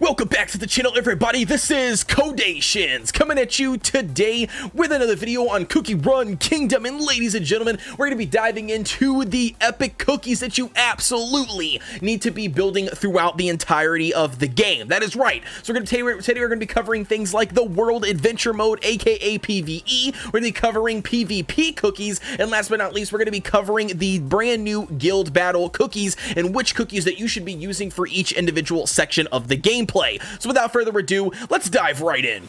Welcome back to the channel, everybody. This is Kodeations coming at you today with another video on Cookie Run Kingdom. And ladies and gentlemen, we're going to be diving into the epic cookies that you absolutely need to be building throughout the entirety of the game. That is right. So today we're going to be covering things like the World Adventure Mode, aka PvE. We're going to be covering PvP cookies, and last but not least, we're going to be covering the brand new guild battle cookies and which cookies that you should be using for each individual section of the game. So without further ado, let's dive right in.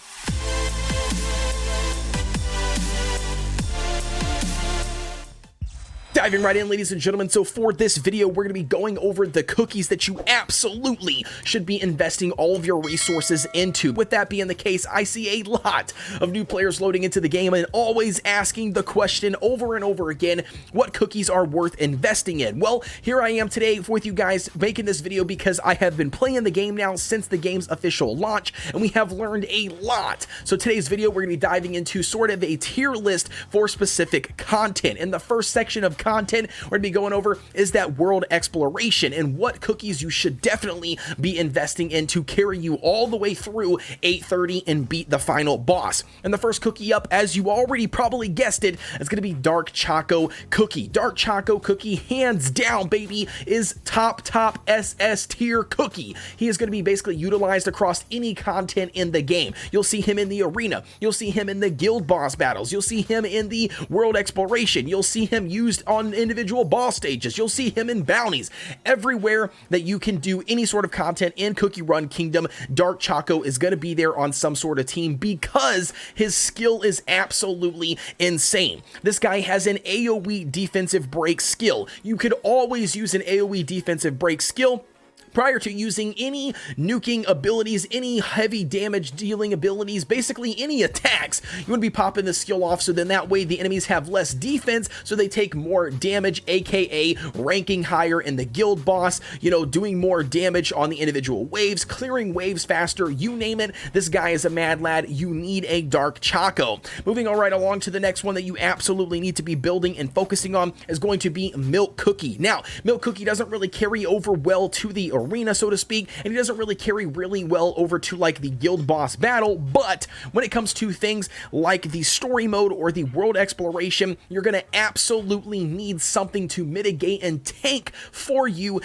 Diving right in, ladies and gentlemen, so for this video, we're going to be going over the cookies that you absolutely should be investing all of your resources into. With that being the case, I see a lot of new players loading into the game and always asking the question over and over again, what cookies are worth investing in? Well, here I am today with you guys making this video because I have been playing the game now since the game's official launch, and we have learned a lot. So today's video, we're going to be diving into sort of a tier list for specific content. In the first section of content we're going to be going over is that world exploration and what cookies you should definitely be investing in to carry you all the way through 8:30 and beat the final boss. And the first cookie up, as you already probably guessed it, is going to be Dark Choco Cookie. Dark Choco Cookie, hands down, baby, is top SS tier cookie. He is going to be basically utilized across any content in the game. You'll see him in the arena, you'll see him in the guild boss battles, you'll see him in the world exploration, you'll see him used on individual boss stages, you'll see him in bounties. Everywhere that you can do any sort of content in Cookie Run Kingdom, Dark Choco is going to be there on some sort of team because his skill is absolutely insane. This guy has an AoE defensive break skill. You could always use an AoE defensive break skill prior to using any nuking abilities, any heavy damage dealing abilities, basically any attacks. You want to be popping the skill off so then that way the enemies have less defense, so they take more damage, aka ranking higher in the guild boss, you know, doing more damage on the individual waves, clearing waves faster, you name it. This guy is a mad lad. You need a Dark Choco. Moving all right along to the next one that you absolutely need to be building and focusing on is going to be Milk Cookie. Now, Milk Cookie doesn't really carry over well to the arena, so to speak, and he doesn't really carry really well over to like the guild boss battle, but when it comes to things like the story mode or the world exploration, you're going to absolutely need something to mitigate and tank for you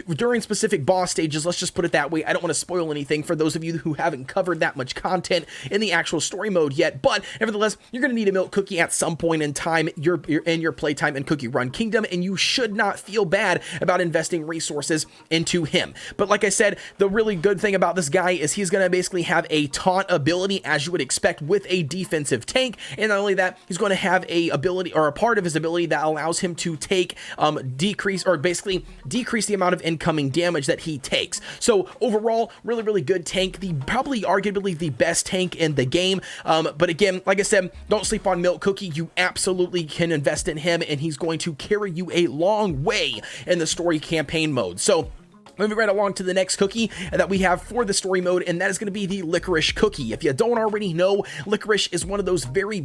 during specific boss stages. Let's just put it that way. I don't want to spoil anything for those of you who haven't covered that much content in the actual story mode yet, but nevertheless, you're going to need a Milk Cookie at some point in time in your playtime in Cookie Run Kingdom, and you should not feel bad about investing resources into him. But like I said, the really good thing about this guy is he's going to basically have a taunt ability, as you would expect with a defensive tank, and not only that, he's going to have a ability or a part of his ability that allows him to take decrease the amount of incoming damage that he takes. So overall, really good tank, probably arguably the best tank in the game. But again, like I said, don't sleep on Milk Cookie. You absolutely can invest in him, and he's going to carry you a long way in the story campaign mode. So moving right along to the next cookie that we have for the story mode, and that is going to be the Licorice Cookie. If you don't already know, Licorice is one of those very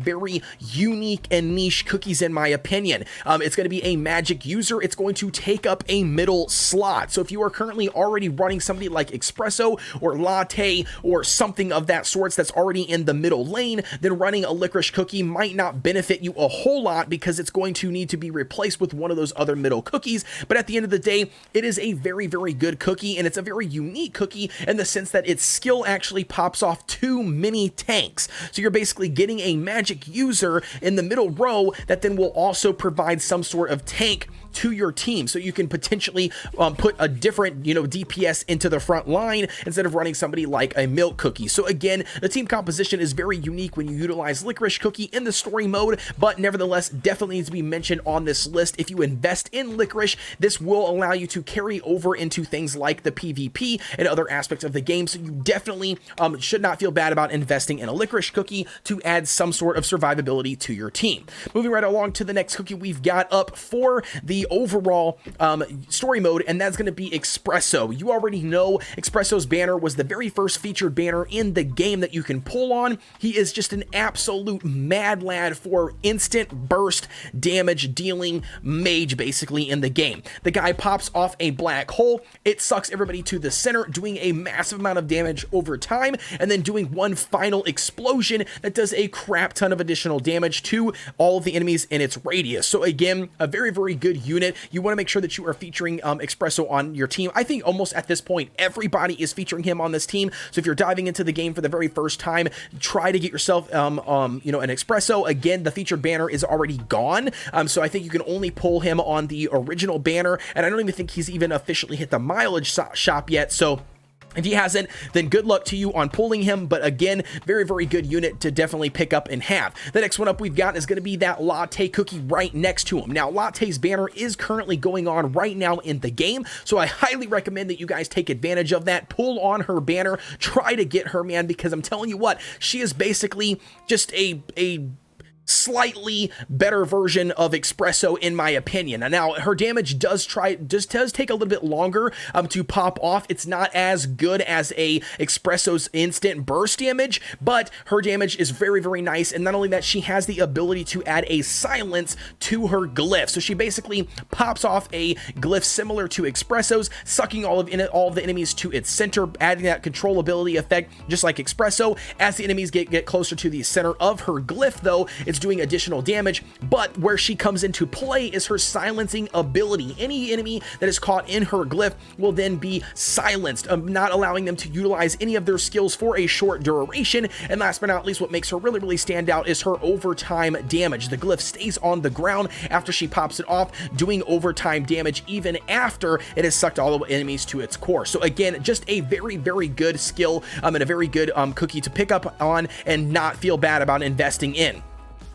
unique and niche cookies in my opinion. It's going to be a magic user. It's going to take up a middle slot. So if you are currently already running somebody like Espresso or Latte or something of that sorts that's already in the middle lane, then running a Licorice Cookie might not benefit you a whole lot because it's going to need to be replaced with one of those other middle cookies. But at the end of the day, it is a very good cookie, and it's a very unique cookie in the sense that its skill actually pops off 2 mini tanks. So you're basically getting a magic user in the middle row that then will also provide some sort of tank to your team, so you can potentially put a different, DPS into the front line instead of running somebody like a Milk Cookie. So again, the team composition is very unique when you utilize Licorice Cookie in the story mode, but nevertheless, definitely needs to be mentioned on this list. If you invest in Licorice, this will allow you to carry over into things like the PvP and other aspects of the game, so you definitely should not feel bad about investing in a Licorice Cookie to add some sort of survivability to your team. Moving right along to the next cookie we've got up for the the overall story mode, and that's going to be Espresso. You already know Espresso's banner was the very first featured banner in the game that you can pull on. He is just an absolute mad lad for instant burst damage dealing mage basically in the game. The guy pops off a black hole, it sucks everybody to the center, doing a massive amount of damage over time, and then doing one final explosion that does a crap ton of additional damage to all of the enemies in its radius. So again, a very, very good unit. You want to make sure that you are featuring Espresso on your team. I think almost at this point, everybody is featuring him on this team. So if you're diving into the game for the very first time, try to get yourself, you know, an Espresso. Again, the featured banner is already gone. So I think you can only pull him on the original banner. And I don't even think he's even officially hit the mileage shop yet. So if he hasn't, then good luck to you on pulling him. But again, very, very good unit to definitely pick up and have. The next one up we've got is going to be that Latte cookie right next to him. Now, Latte's banner is currently going on right now in the game, so I highly recommend that you guys take advantage of that. Pull on her banner. Try to get her, man, because I'm telling you what, she is basically just a slightly better version of Espresso in my opinion. Now her damage does take a little bit longer to pop off. It's not as good as a Espresso's instant burst damage, but her damage is very, very nice. And not only that, she has the ability to add a silence to her glyph. So she basically pops off a glyph similar to Espresso's, sucking all of the enemies to its center, adding that controllability effect just like Espresso. As the enemies get closer to the center of her glyph though, it's doing additional damage, but where she comes into play is her silencing ability. Any enemy that is caught in her glyph will then be silenced, not allowing them to utilize any of their skills for a short duration. And last but not least, what makes her really, really stand out is her overtime damage. The glyph stays on the ground after she pops it off, doing overtime damage even after it has sucked all the enemies to its core. So again, just a very, very good skill and a very good cookie to pick up on and not feel bad about investing in.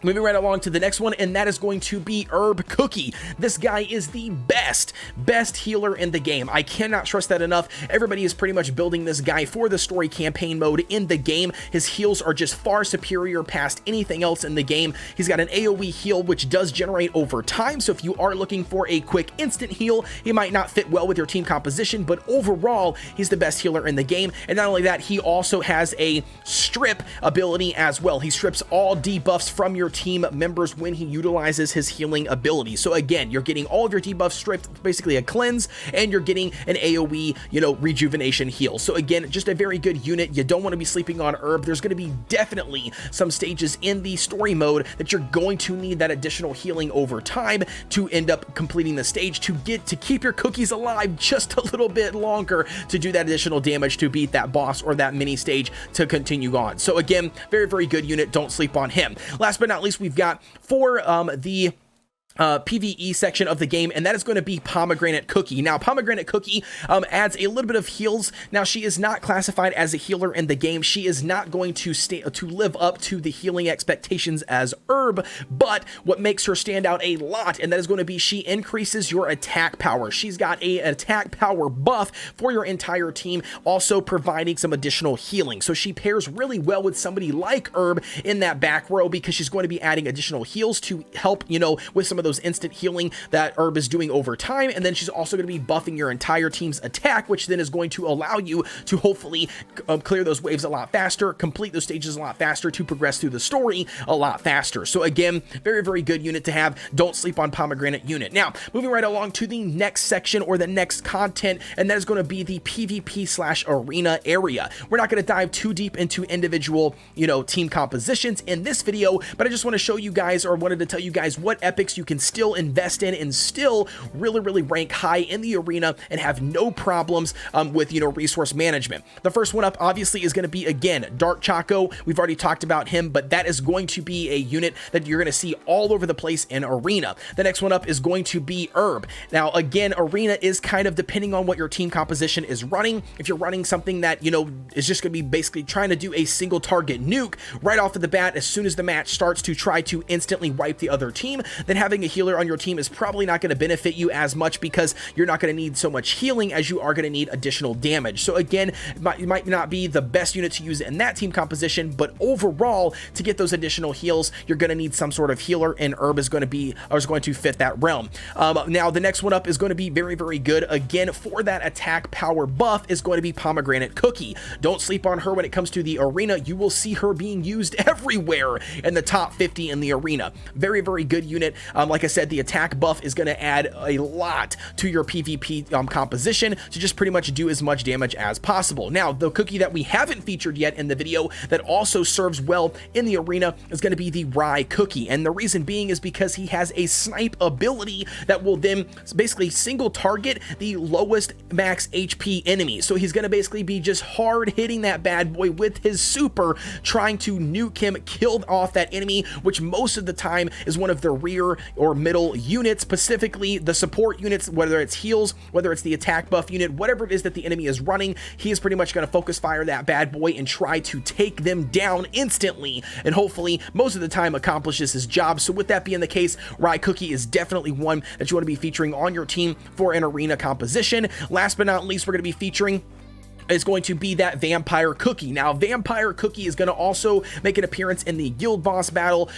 Moving right along to the next one, and that is going to be Herb Cookie. This guy is the best healer in the game. I cannot stress that enough. Everybody is pretty much building this guy for the story campaign mode in the game. His heals are just far superior past anything else in the game. He's got an AoE heal, which does generate over time. So if you are looking for a quick instant heal, he might not fit well with your team composition, but overall, he's the best healer in the game. And not only that, he also has a strip ability as well. He strips all debuffs from your team members when he utilizes his healing ability. So again, you're getting all of your debuffs stripped, basically a cleanse, and you're getting an AoE, you know, rejuvenation heal. So again, just a very good unit. You don't want to be sleeping on Herb. There's going to be definitely some stages in the story mode that you're going to need that additional healing over time to end up completing the stage to keep your cookies alive just a little bit longer to do that additional damage to beat that boss or that mini stage to continue on. So again, very, very good unit. Don't sleep on him. Last but not least, we've got for the PvE section of the game, and that is going to be Pomegranate Cookie. Now, Pomegranate Cookie adds a little bit of heals. Now, she is not classified as a healer in the game. She is not going to live up to the healing expectations as Herb, but what makes her stand out a lot, and that is going to be she increases your attack power. She's got an attack power buff for your entire team, also providing some additional healing. So she pairs really well with somebody like Herb in that back row because she's going to be adding additional heals to help, you know, with some of those instant healing that Herb is doing over time. And then she's also going to be buffing your entire team's attack, which then is going to allow you to hopefully clear those waves a lot faster, complete those stages a lot faster, to progress through the story a lot faster. So again, very, very good unit to have. Don't sleep on Pomegranate unit. Now, moving right along to the next section or the next content, and that is going to be the PvP/arena area. We're not going to dive too deep into individual, you know, team compositions in this video, but I just want to show you guys, or wanted to tell you guys, what epics you can still invest in and still really, really rank high in the arena and have no problems with, you know, resource management. The first one up obviously is going to be, again, Dark Choco. We've already talked about him, but that is going to be a unit that you're going to see all over the place in arena. The next one up is going to be Herb. Now, again, arena is kind of depending on what your team composition is running. If you're running something that, you know, is just going to be basically trying to do a single target nuke right off of the bat as soon as the match starts to try to instantly wipe the other team, then having a healer on your team is probably not going to benefit you as much because you're not going to need so much healing as you are going to need additional damage. So again, it might not be the best unit to use in that team composition, but overall, to get those additional heals, you're going to need some sort of healer, and Herb is going to fit that realm. Now, the next one up is going to be very, very good. Again, for that attack power buff is going to be Pomegranate Cookie. Don't sleep on her when it comes to the arena. You will see her being used everywhere in the top 50 in the arena. Very, very good unit. Like I said, the attack buff is going to add a lot to your PvP composition to just pretty much do as much damage as possible. Now, the cookie that we haven't featured yet in the video that also serves well in the arena is going to be the Rye Cookie, and the reason being is because he has a snipe ability that will then basically single target the lowest max HP enemy. So he's going to basically be just hard hitting that bad boy with his super, trying to nuke him, kill off that enemy, which most of the time is one of the rear or middle units, specifically the support units, whether it's heals, whether it's the attack buff unit, whatever it is that the enemy is running. He is pretty much going to focus fire that bad boy and try to take them down instantly, and hopefully most of the time accomplishes his job. So with that being the case, Rye Cookie is definitely one that you want to be featuring on your team for an arena composition. Last but not least, we're going to be featuring is going to be that Vampire Cookie. Now, Vampire Cookie is going to also make an appearance in the Guild Boss Battle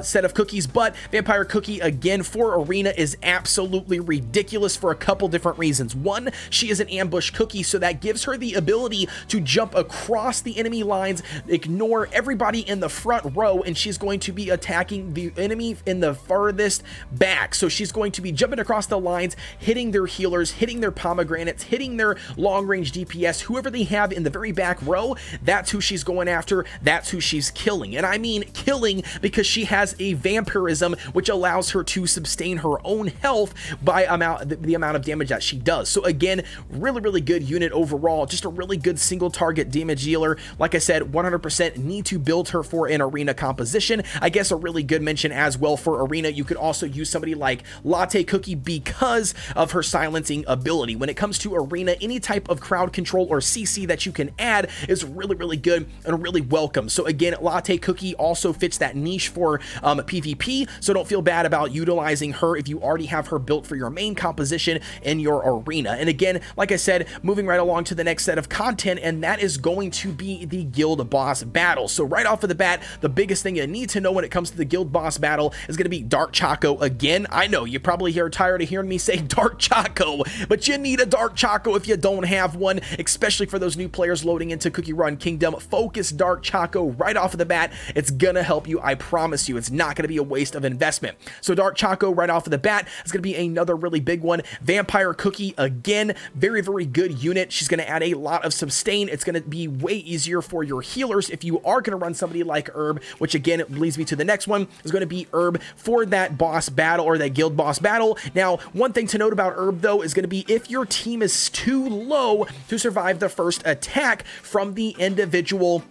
set of cookies, but Vampire Cookie, again, for Arena is absolutely ridiculous for a couple different reasons. One, she is an ambush cookie, so that gives her the ability to jump across the enemy lines, ignore everybody in the front row, and she's going to be attacking the enemy in the farthest back. So she's going to be jumping across the lines, hitting their healers, hitting their pomegranates, hitting their long-range DPS, whoever they have in the very back row. That's who she's going after. That's who she's killing. And I mean killing because she has a vampirism, which allows her to sustain her own health by the amount of damage that she does. So again, really, really good unit overall. Just a really good single target damage dealer. Like I said, 100% need to build her for an arena composition. I guess a really good mention as well for arena, you could also use somebody like Latte Cookie because of her silencing ability. When it comes to arena, any type of crowd control or CC that you can add is really, really good and really welcome. So again, Latte Cookie also fits that niche for PvP, so don't feel bad about utilizing her if you already have her built for your main composition in your arena. And again, like I said, moving right along to the next set of content, and that is going to be the Guild Boss Battle. So right off of the bat, the biggest thing you need to know when it comes to the Guild Boss Battle is going to be Dark Choco again. I know you probably are tired of hearing me say Dark Choco, but you need a Dark Choco if you don't have one, especially for those new players loading into Cookie Run Kingdom. Focus Dark Choco right off of the bat. It's gonna help you. I promise you, it's not gonna be a waste of investment. So Dark Choco right off of the bat is gonna be another really big one. Vampire Cookie, again, very, very good unit. She's gonna add a lot of sustain. It's gonna be way easier for your healers if you are gonna run somebody like Herb, which again leads me to the next one, is gonna be Herb for that boss battle or that Guild Boss Battle. Now, one thing to note about Herb though is gonna be if your team is too low to survive the first attack from the individual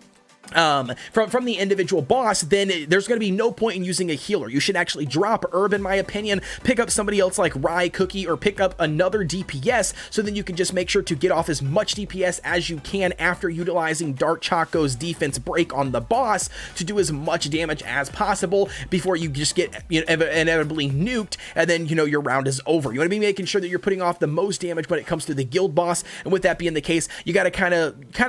from the individual boss, then there's going to be no point in using a healer. You should actually drop Herb, in my opinion, pick up somebody else like Rye Cookie, or pick up another DPS, so then you can just make sure to get off as much DPS as you can after utilizing Dark Choco's defense break on the boss to do as much damage as possible before you just get inevitably nuked, and then your round is over. You want to be making sure that you're putting off the most damage when it comes to the guild boss, and with that being the case, you got to kind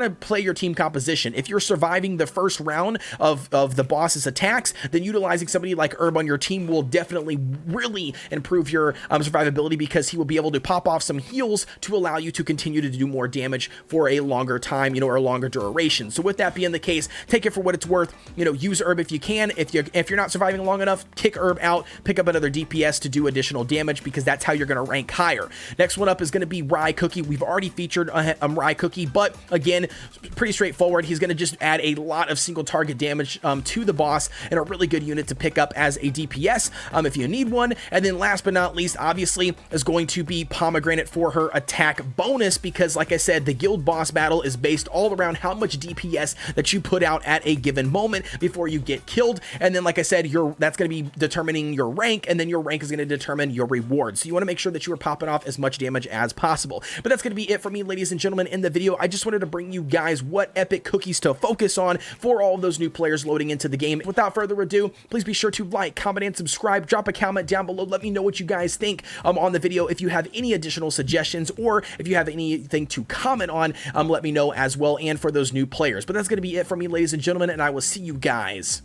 of play your team composition. If you're surviving the first round of the boss's attacks, then utilizing somebody like Herb on your team will definitely really improve your survivability, because he will be able to pop off some heals to allow you to continue to do more damage for a longer time, or a longer duration. So with that being the case, take it for what it's worth. Use Herb if you can. If you're not surviving long enough, kick Herb out, pick up another DPS to do additional damage, because that's how you're going to rank higher. Next one up is going to be Rye Cookie. We've already featured Rye Cookie, but again, pretty straightforward. He's going to just add a lot of single target damage to the boss, and a really good unit to pick up as a DPS if you need one. And then last but not least, obviously, is going to be Pomegranate for her attack bonus, because like I said, the guild boss battle is based all around how much DPS that you put out at a given moment before you get killed. And then like I said, that's going to be determining your rank, and then your rank is going to determine your reward. So you want to make sure that you are popping off as much damage as possible. But that's going to be it for me, ladies and gentlemen, in the video. I just wanted to bring you guys what epic cookies to focus on for all of those new players loading into the game. Without further ado, please be sure to like, comment, and subscribe. Drop a comment down below. Let me know what you guys think on the video. If you have any additional suggestions or if you have anything to comment on, let me know as well, and for those new players. But that's going to be it for me, ladies and gentlemen, and I will see you guys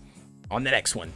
on the next one.